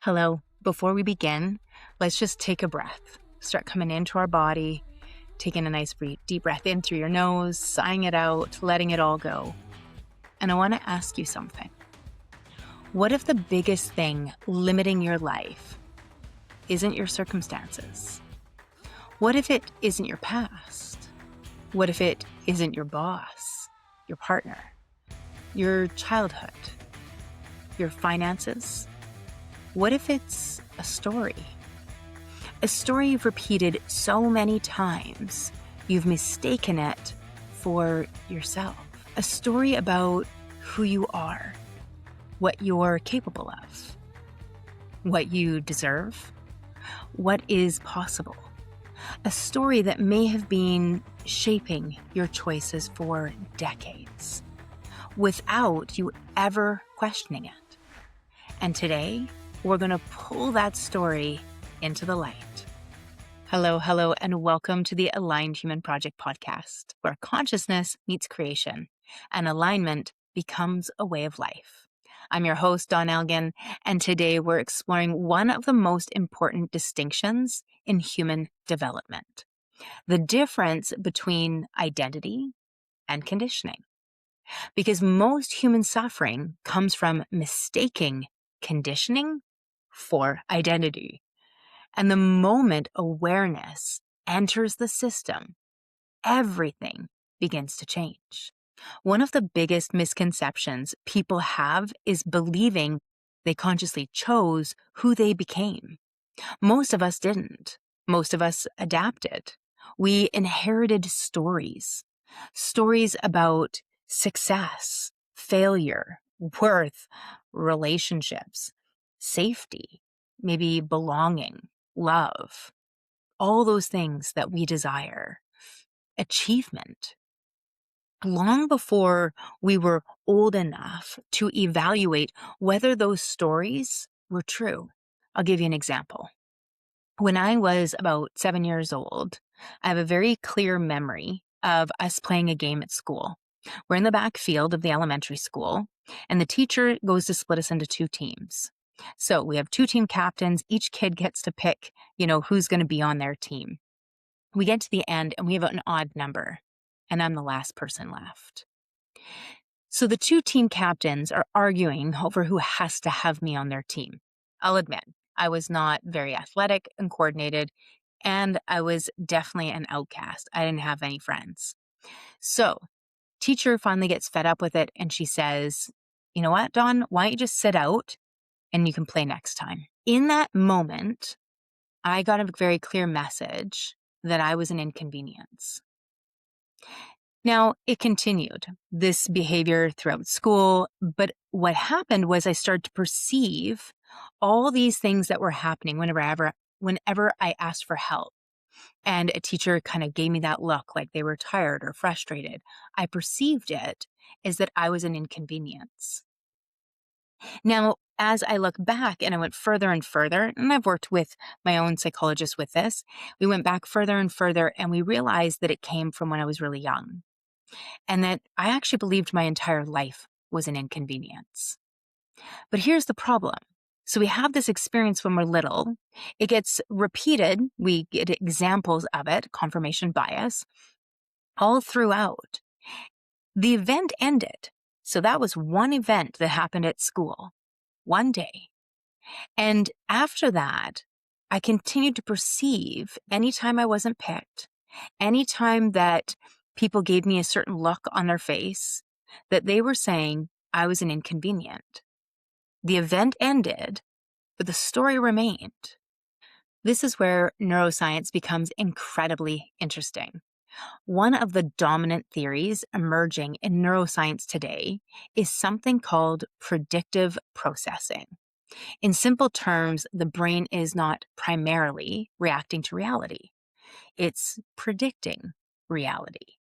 Hello. Before we begin, let's just take a breath. Start coming into our body, taking a nice deep breath in through your nose, sighing it out, letting it all go. And I want to ask you something. What if the biggest thing limiting your life isn't your circumstances? What if it isn't your past? What if it isn't your boss, your partner, your childhood, your finances? What if it's a story? A story you've repeated so many times, you've mistaken it for yourself. A story about who you are, what you're capable of, what you deserve, what is possible. A story that may have been shaping your choices for decades, without you ever questioning it. And today, we're going to pull that story into the light. Hello, and welcome to the Aligned Human Project podcast, where consciousness meets creation and alignment becomes a way of life. I'm your host, Elgin, and today we're exploring one of the most important distinctions in human development, the difference between identity and conditioning. Because most human suffering comes from mistaking conditioning for identity. And the moment awareness enters the system, everything begins to change. One of the biggest misconceptions people have is believing they consciously chose who they became. Most of us didn't. Most of us adapted. We inherited stories about success, failure, worth, relationships, safety, maybe belonging, love, all those things that we desire, achievement. Long before we were old enough to evaluate whether those stories were true. I'll give you an example. When I was about 7 years old, I have a very clear memory of us playing a game at school. We're in the back field of the elementary school, and the teacher goes to split us into two teams. So we have two team captains. Each kid gets to pick, who's going to be on their team. We get to the end, and we have an odd number, and I'm the last person left. So the two team captains are arguing over who has to have me on their team. I'll admit, I was not very athletic and coordinated, and I was definitely an outcast. I didn't have any friends. So teacher finally gets fed up with it, and she says, "You know what, Dawn, why don't you just sit out and you can play next time?" In that moment, I got a very clear message that I was an inconvenience. Now, it continued, this behavior throughout school, but what happened was I started to perceive all these things that were happening whenever I asked for help. And a teacher kind of gave me that look like they were tired or frustrated. I perceived it as that I was an inconvenience. Now, as I look back and I went further and further, and I've worked with my own psychologist with this, we went back further and further, and we realized that it came from when I was really young. And that I actually believed my entire life was an inconvenience. But here's the problem. So we have this experience when we're little. It gets repeated. We get examples of it, confirmation bias, all throughout. The event ended. So that was one event that happened at school, one day. And after that, I continued to perceive anytime I wasn't picked, anytime that people gave me a certain look on their face, that they were saying I was an inconvenient. The event ended, but the story remained. This is where neuroscience becomes incredibly interesting. One of the dominant theories emerging in neuroscience today is something called predictive processing. In simple terms, the brain is not primarily reacting to reality. It's predicting reality.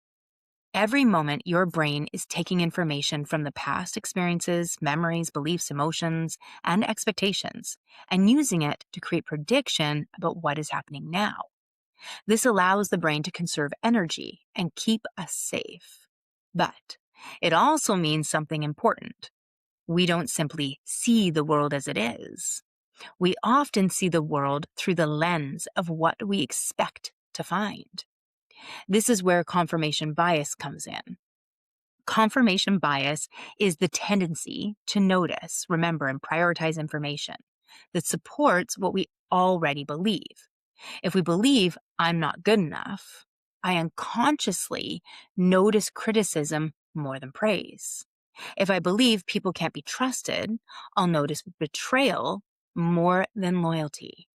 Every moment, your brain is taking information from the past experiences, memories, beliefs, emotions, and expectations, and using it to create prediction about what is happening now. This allows the brain to conserve energy and keep us safe. But it also means something important. We don't simply see the world as it is. We often see the world through the lens of what we expect to find. This is where confirmation bias comes in. Confirmation bias is the tendency to notice, remember, and prioritize information that supports what we already believe. If we believe I'm not good enough, I unconsciously notice criticism more than praise. If I believe people can't be trusted, I'll notice betrayal more than loyalty.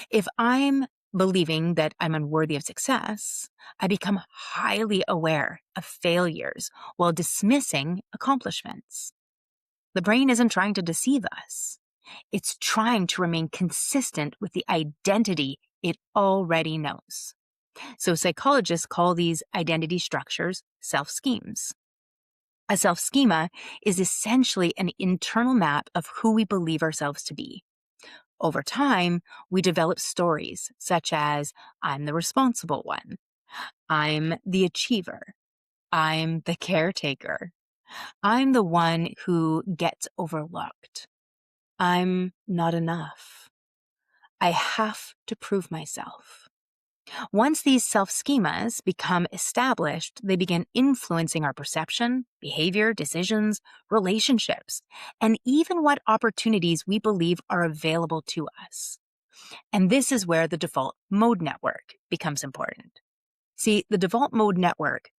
If I'm believing that I'm unworthy of success, I become highly aware of failures while dismissing accomplishments. The brain isn't trying to deceive us. It's trying to remain consistent with the identity it already knows. So psychologists call these identity structures self-schemes. A self-schema is essentially an internal map of who we believe ourselves to be. Over time, we develop stories such as, I'm the responsible one, I'm the achiever, I'm the caretaker, I'm the one who gets overlooked, I'm not enough, I have to prove myself. Once these self-schemas become established, they begin influencing our perception, behavior, decisions, relationships, and even what opportunities we believe are available to us. And this is where the default mode network becomes important. See, the default mode network,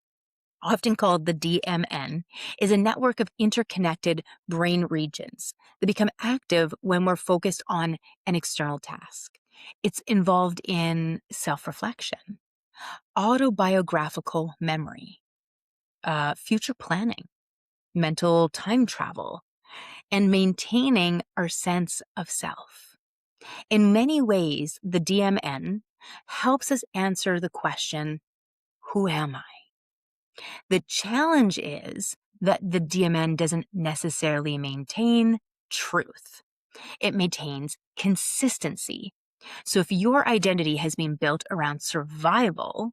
often called the DMN, is a network of interconnected brain regions that become active when we're focused on an external task. It's involved in self-reflection, autobiographical memory, future planning, mental time travel, and maintaining our sense of self. In many ways, the DMN helps us answer the question, who am I? The challenge is that the DMN doesn't necessarily maintain truth. It maintains consistency. So if your identity has been built around survival,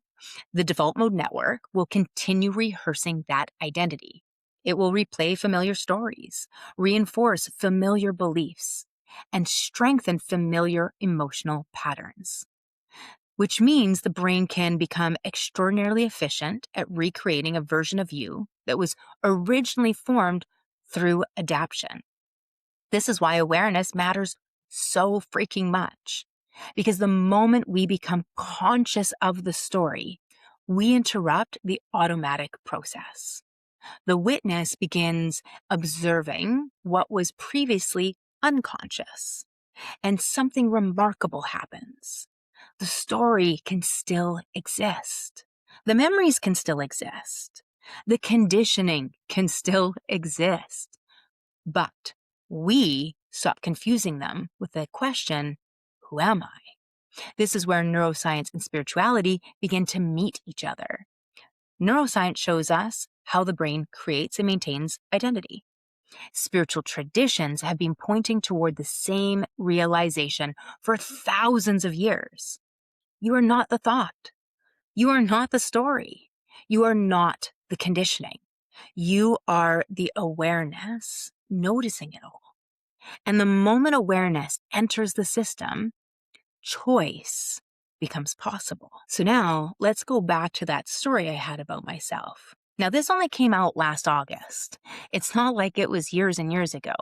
the default mode network will continue rehearsing that identity. It will replay familiar stories, reinforce familiar beliefs, and strengthen familiar emotional patterns, which means the brain can become extraordinarily efficient at recreating a version of you that was originally formed through adaptation. This is why awareness matters so freaking much, because the moment we become conscious of the story, we interrupt the automatic process. The witness begins observing what was previously unconscious, and something remarkable happens. The story can still exist. The memories can still exist. The conditioning can still exist. But we stop confusing them with the question, who am I? This is where neuroscience and spirituality begin to meet each other. Neuroscience shows us how the brain creates and maintains identity. Spiritual traditions have been pointing toward the same realization for thousands of years. You are not the thought. You are not the story. You are not the conditioning. You are the awareness, noticing it all. And the moment awareness enters the system, choice becomes possible. So now let's go back to that story I had about myself. Now, this only came out last August. It's not like it was years and years ago.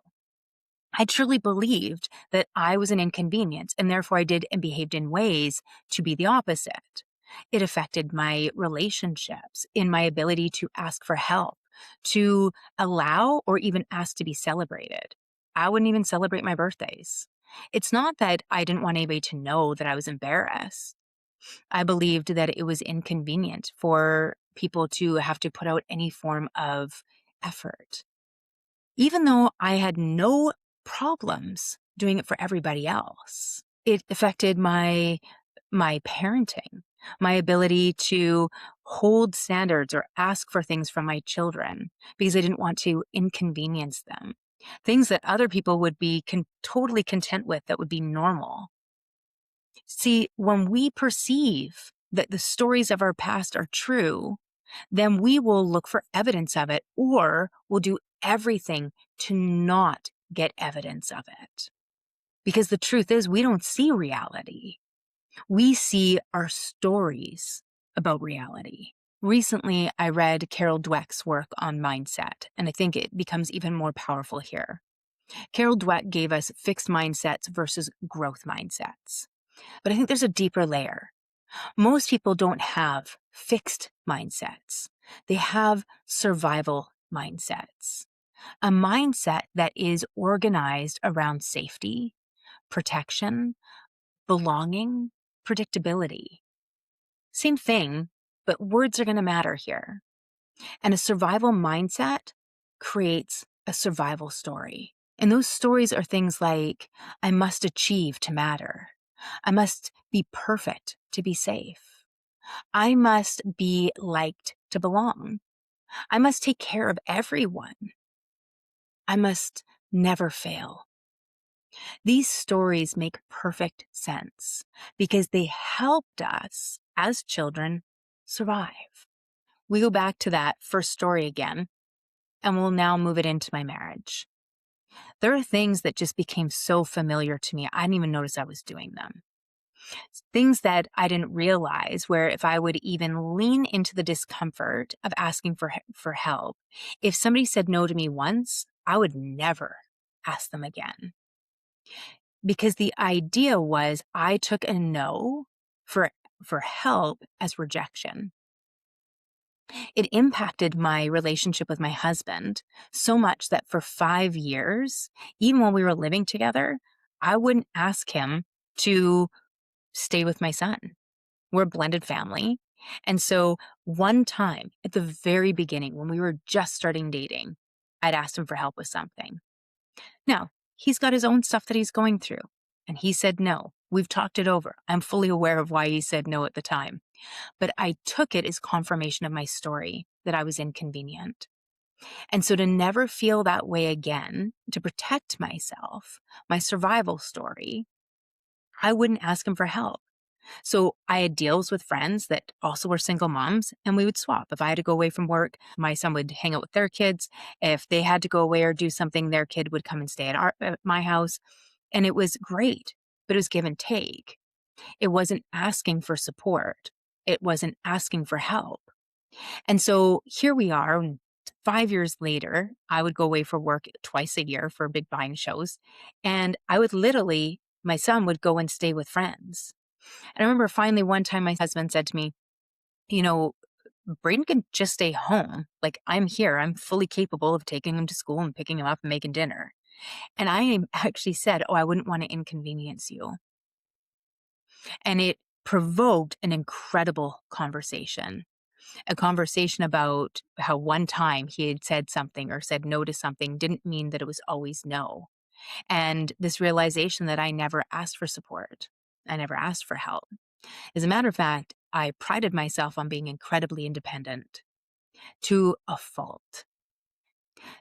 I truly believed that I was an inconvenience, and therefore I did and behaved in ways to be the opposite. It affected my relationships, in my ability to ask for help, to allow or even ask to be celebrated. I wouldn't even celebrate my birthdays. It's not that I didn't want anybody to know that I was embarrassed. I believed that it was inconvenient for people to have to put out any form of effort. Even though I had no problems doing it for everybody else, it affected my parenting, my ability to hold standards or ask for things from my children because I didn't want to inconvenience them. Things that other people would be totally content with, that would be normal. See, when we perceive that the stories of our past are true, then we will look for evidence of it, or we'll do everything to not get evidence of it. Because the truth is, we don't see reality. We see our stories about reality. Recently, I read Carol Dweck's work on mindset, and I think it becomes even more powerful here. Carol Dweck gave us fixed mindsets versus growth mindsets. But I think there's a deeper layer. Most people don't have fixed mindsets. They have survival mindsets. A mindset that is organized around safety, protection, belonging, predictability. Same thing, but words are going to matter here. And a survival mindset creates a survival story. And those stories are things like, I must achieve to matter. I must be perfect to be safe. I must be liked to belong. I must take care of everyone. I must never fail. These stories make perfect sense because they helped us as children survive. We go back to that first story again, and we'll now move it into my marriage. There are things that just became so familiar to me, I didn't even notice I was doing them. Things that I didn't realize, where if I would even lean into the discomfort of asking for help, if somebody said no to me once, I would never ask them again. Because the idea was I took a no for help as rejection. It impacted my relationship with my husband so much that for 5 years, even when we were living together, I wouldn't ask him to stay with my son. We're a blended family. And so one time at the very beginning, when we were just starting dating, I'd asked him for help with something. Now, he's got his own stuff that he's going through, and he said no. We've talked it over. I'm fully aware of why he said no at the time. But I took it as confirmation of my story that I was inconvenient. And so to never feel that way again, to protect myself, my survival story, I wouldn't ask him for help. So I had deals with friends that also were single moms, and we would swap. If I had to go away from work, my son would hang out with their kids. If they had to go away or do something, their kid would come and stay at my house. And it was great, but it was give and take. It wasn't asking for support. It wasn't asking for help. And so here we are, 5 years later, I would go away for work twice a year for big buying shows. And I would literally, my son would go and stay with friends. And I remember finally one time my husband said to me, you know, Braden can just stay home. Like, I'm here. I'm fully capable of taking him to school and picking him up and making dinner. And I actually said, oh, I wouldn't want to inconvenience you. And it provoked an incredible conversation, a conversation about how one time he had said something or said no to something didn't mean that it was always no. And this realization that I never asked for support. I never asked for help. As a matter of fact, I prided myself on being incredibly independent to a fault.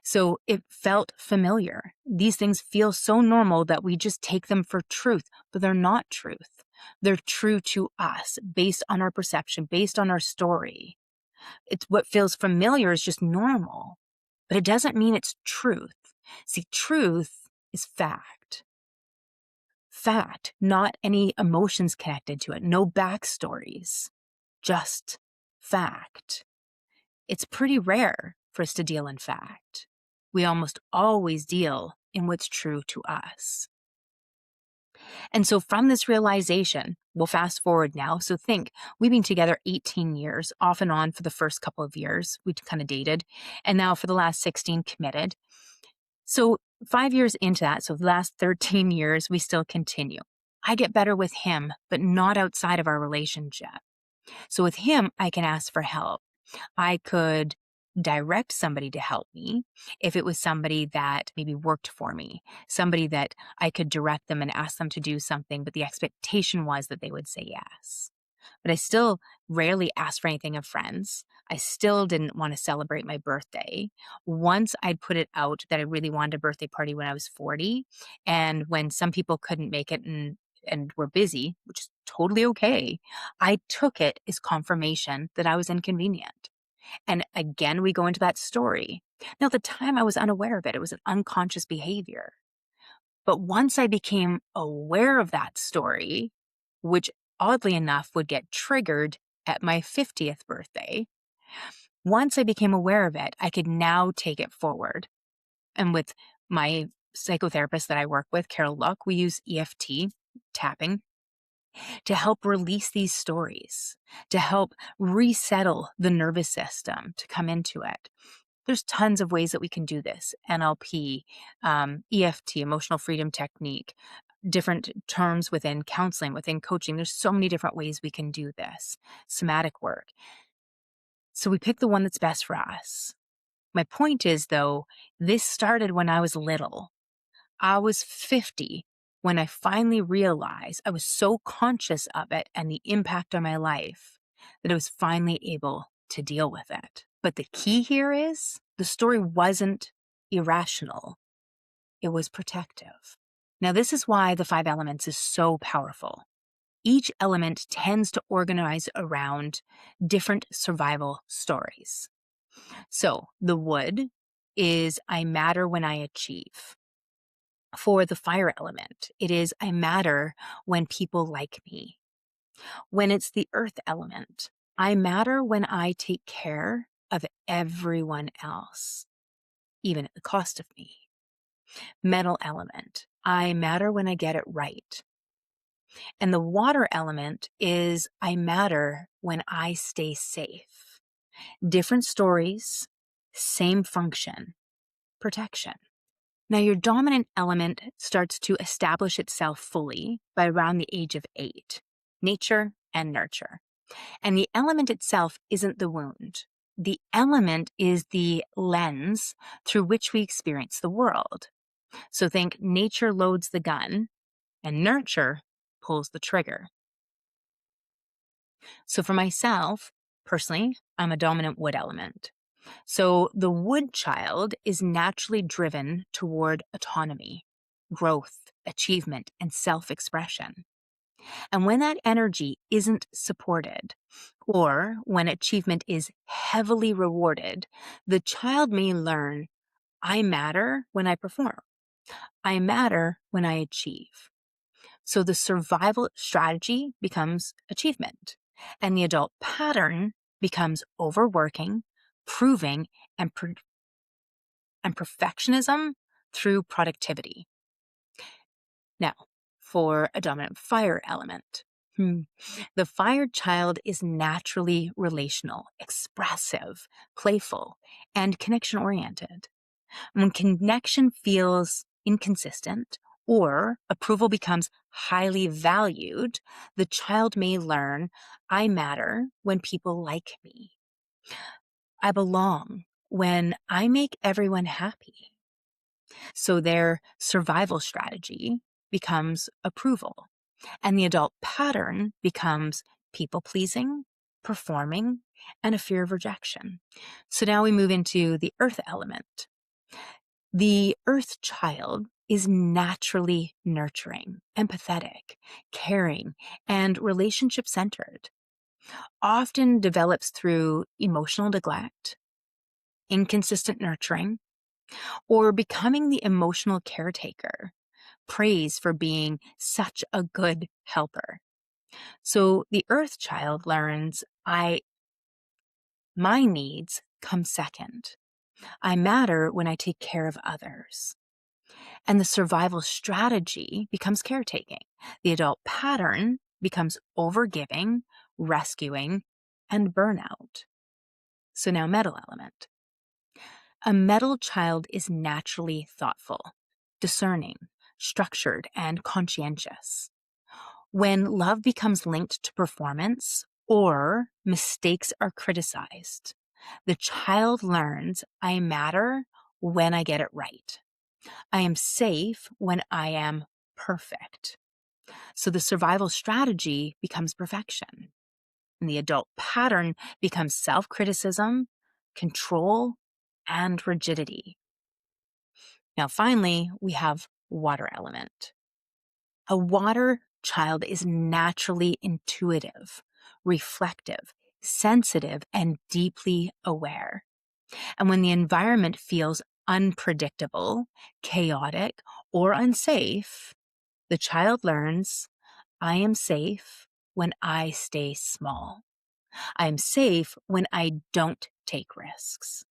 So it felt familiar. These things feel so normal that we just take them for truth, but they're not truth. They're true to us based on our perception, based on our story. It's what feels familiar is just normal, but it doesn't mean it's truth. See, truth is fact. Fact, not any emotions connected to it, no backstories, just fact. It's pretty rare for us to deal in fact. We almost always deal in what's true to us. And so from this realization, we'll fast forward now. So think, we've been together 18 years, off and on for the first couple of years. We kind of dated. And now for the last 16, committed. So 5 years into that, so the last 13 years, we still continue. I get better with him, but not outside of our relationship. So with him, I can ask for help. I could direct somebody to help me if it was somebody that maybe worked for me, somebody that I could direct them and ask them to do something, but the expectation was that they would say yes. But I still rarely asked for anything of friends. I still didn't want to celebrate my birthday. Once I'd put it out that I really wanted a birthday party when I was 40, and when some people couldn't make it and were busy, which is totally okay, I took it as confirmation that I was inconvenient. And again, we go into that story. Now, at the time, I was unaware of it. It was an unconscious behavior. But once I became aware of that story, which oddly enough would get triggered at my 50th birthday, once I became aware of it, I could now take it forward. And with my psychotherapist that I work with, Carol Luck, we use EFT tapping to help release these stories, to help resettle the nervous system to come into it. There's tons of ways that we can do this. NLP, EFT, emotional freedom technique, different terms within counseling, within coaching. There's so many different ways we can do this. Somatic work. So we pick the one that's best for us. My point is, though, this started when I was little. I was 50 when I finally realized I was so conscious of it and the impact on my life that I was finally able to deal with it. But the key here is the story wasn't irrational. It was protective. Now, this is why the 5 elements is so powerful. Each element tends to organize around different survival stories. So the wood is I matter when I achieve. For the fire element, it is I matter when people like me. When it's the earth element, I matter when I take care of everyone else, even at the cost of me. Metal element, I matter when I get it right. And the water element is I matter when I stay safe. Different stories, same function, protection. Now, your dominant element starts to establish itself fully by around the age of 8, nature and nurture. And the element itself isn't the wound. The element is the lens through which we experience the world. So think nature loads the gun and nurture pulls the trigger. So for myself, personally, I'm a dominant wood element. So the wood child is naturally driven toward autonomy, growth, achievement, and self-expression. And when that energy isn't supported, or when achievement is heavily rewarded, the child may learn, I matter when I perform. I matter when I achieve. So the survival strategy becomes achievement, and the adult pattern becomes overworking, proving, and perfectionism through productivity. Now, for a dominant fire element, the fire child is naturally relational, expressive, playful, and connection-oriented. When connection feels inconsistent or approval becomes highly valued, the child may learn, I matter when people like me. I belong when I make everyone happy. So their survival strategy becomes approval, and the adult pattern becomes people-pleasing, performing, and a fear of rejection. So now we move into the earth element. The earth child is naturally nurturing, empathetic, caring, and relationship-centered. Often develops through emotional neglect, inconsistent nurturing, or becoming the emotional caretaker, praised for being such a good helper. So the earth child learns, my needs come second. I matter when I take care of others. And the survival strategy becomes caretaking. The adult pattern becomes overgiving, rescuing, and burnout. So now metal element. A metal child is naturally thoughtful, discerning, structured, and conscientious. When love becomes linked to performance or mistakes are criticized, the child learns I matter when I get it right. I am safe when I am perfect. So the survival strategy becomes perfection. And the adult pattern becomes self-criticism, control, and rigidity. Now, finally, we have water element. A water child is naturally intuitive, reflective, sensitive, and deeply aware. And when the environment feels unpredictable, chaotic, or unsafe, the child learns, I am safe when I stay small. I am safe when I don't take risks.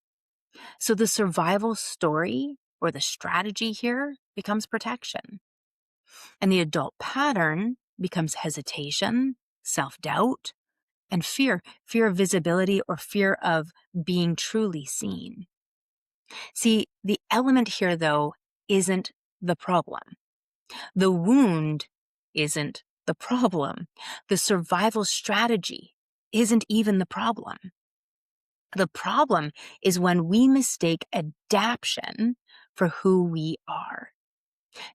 So the survival story or the strategy here becomes protection. And the adult pattern becomes hesitation, self-doubt, and fear of visibility or fear of being truly seen. See, the element here, though, isn't the problem. The wound isn't the problem. The survival strategy isn't even the problem. The problem is when we mistake adaptation for who we are.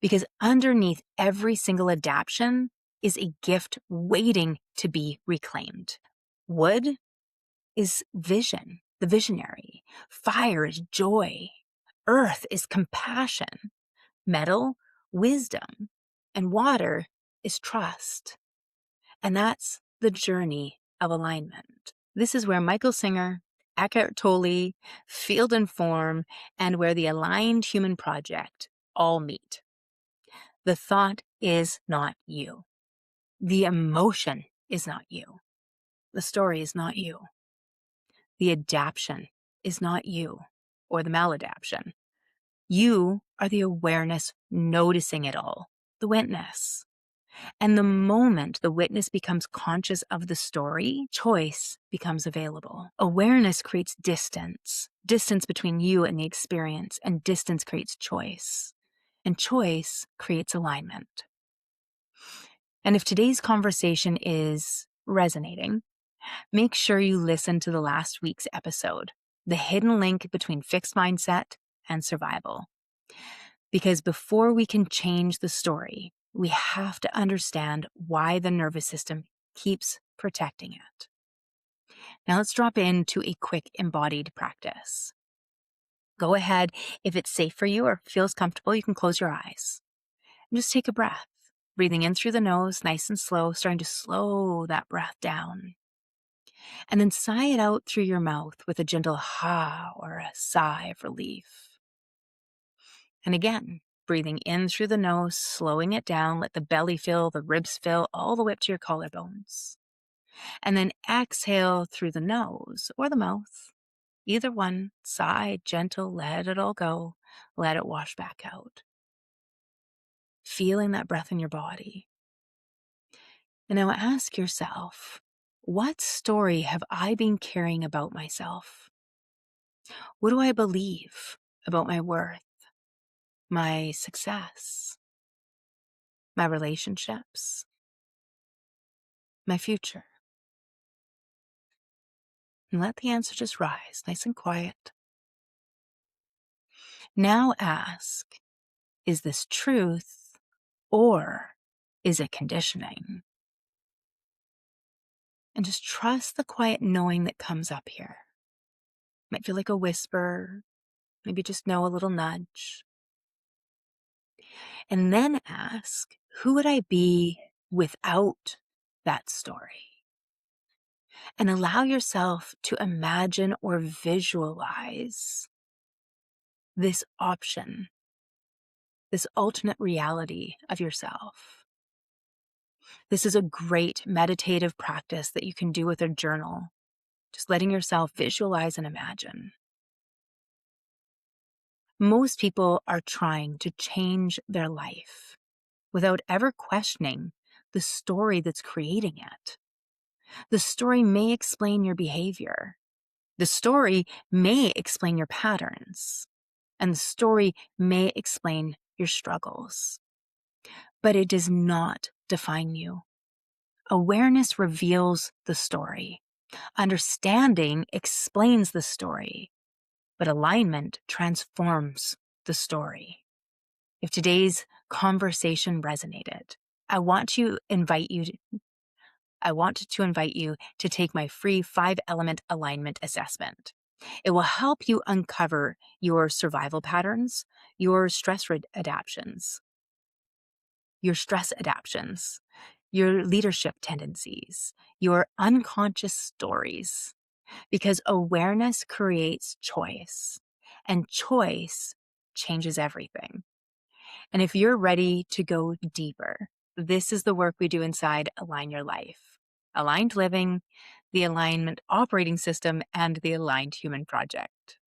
Because underneath every single adaptation is a gift waiting to be reclaimed. Wood is vision, the visionary. Fire is joy. Earth is compassion. Metal, wisdom. And water is trust. And that's the journey of alignment. This is where Michael Singer, Eckhart Tolle, Field and Form, and where the Aligned Human Project all meet. The thought is not you. The emotion is not you. The story is not you. The adaptation is not you or the maladaptation. You are the awareness noticing it all, the witness. And the moment the witness becomes conscious of the story, choice becomes available. Awareness creates distance between you and the experience, and distance creates choice. And choice creates alignment. And if today's conversation is resonating, make sure you listen to the last week's episode, the hidden link between fixed mindset and survival. Because before we can change the story, we have to understand why the nervous system keeps protecting it. Now let's drop into a quick embodied practice. Go ahead, if it's safe for you or feels comfortable, you can close your eyes. And just take a breath, breathing in through the nose, nice and slow, starting to slow that breath down. And then sigh it out through your mouth with a gentle ha or a sigh of relief. And again, breathing in through the nose, slowing it down, let the belly fill, the ribs fill, all the way up to your collarbones. And then exhale through the nose or the mouth. Either one, sigh, gentle, let it all go. Let it wash back out. Feeling that breath in your body. And now ask yourself, what story have I been carrying about myself? What do I believe about my worth, my success, my relationships, my future? And let the answer just rise, nice and quiet. Now ask, is this truth or is it conditioning? And just trust the quiet knowing that comes up here. Might feel like a whisper, maybe just know a little nudge. And then ask, who would I be without that story? And allow yourself to imagine or visualize this option, this alternate reality of yourself. This is a great meditative practice that you can do with a journal, just letting yourself visualize and imagine. Most people are trying to change their life without ever questioning the story that's creating it. The story may explain your behavior. The story may explain your patterns. And the story may explain your struggles. But it does not define you. Awareness reveals the story. Understanding explains the story. But alignment transforms the story. If today's conversation resonated, I want to invite you to take my free 5-element alignment assessment. It will help you uncover your survival patterns, your stress adaptions, your leadership tendencies, your unconscious stories, because awareness creates choice, and choice changes everything. And if you're ready to go deeper, this is the work we do inside Align Your Life. Aligned Living, the Alignment Operating System, and the Aligned Human Project.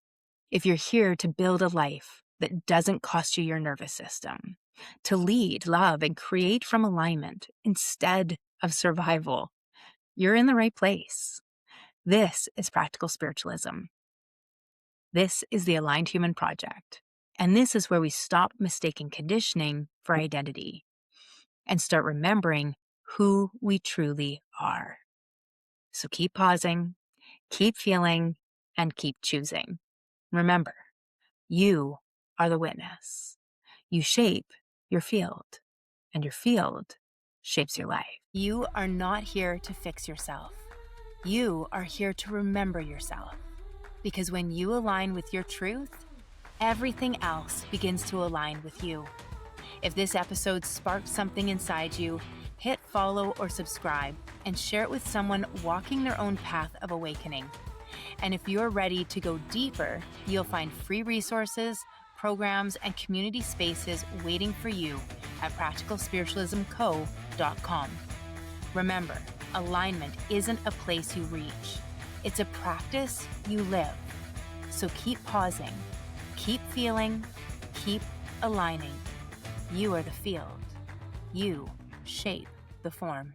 If you're here to build a life that doesn't cost you your nervous system, to lead, love, and create from alignment instead of survival, you're in the right place. This is practical spiritualism. This is the Aligned Human Project. And this is where we stop mistaking conditioning for identity and start remembering who we truly are. So keep pausing, keep feeling, and keep choosing. Remember, you are the witness. You shape your field, and your field shapes your life. You are not here to fix yourself. You are here to remember yourself. Because when you align with your truth, everything else begins to align with you. If this episode sparked something inside you, hit follow or subscribe and share it with someone walking their own path of awakening. And if you're ready to go deeper, you'll find free resources, programs, and community spaces waiting for you at practicalspiritualismco.com. Remember, alignment isn't a place you reach. It's a practice you live. So keep pausing, keep feeling, keep aligning. You are the field. You shape the form.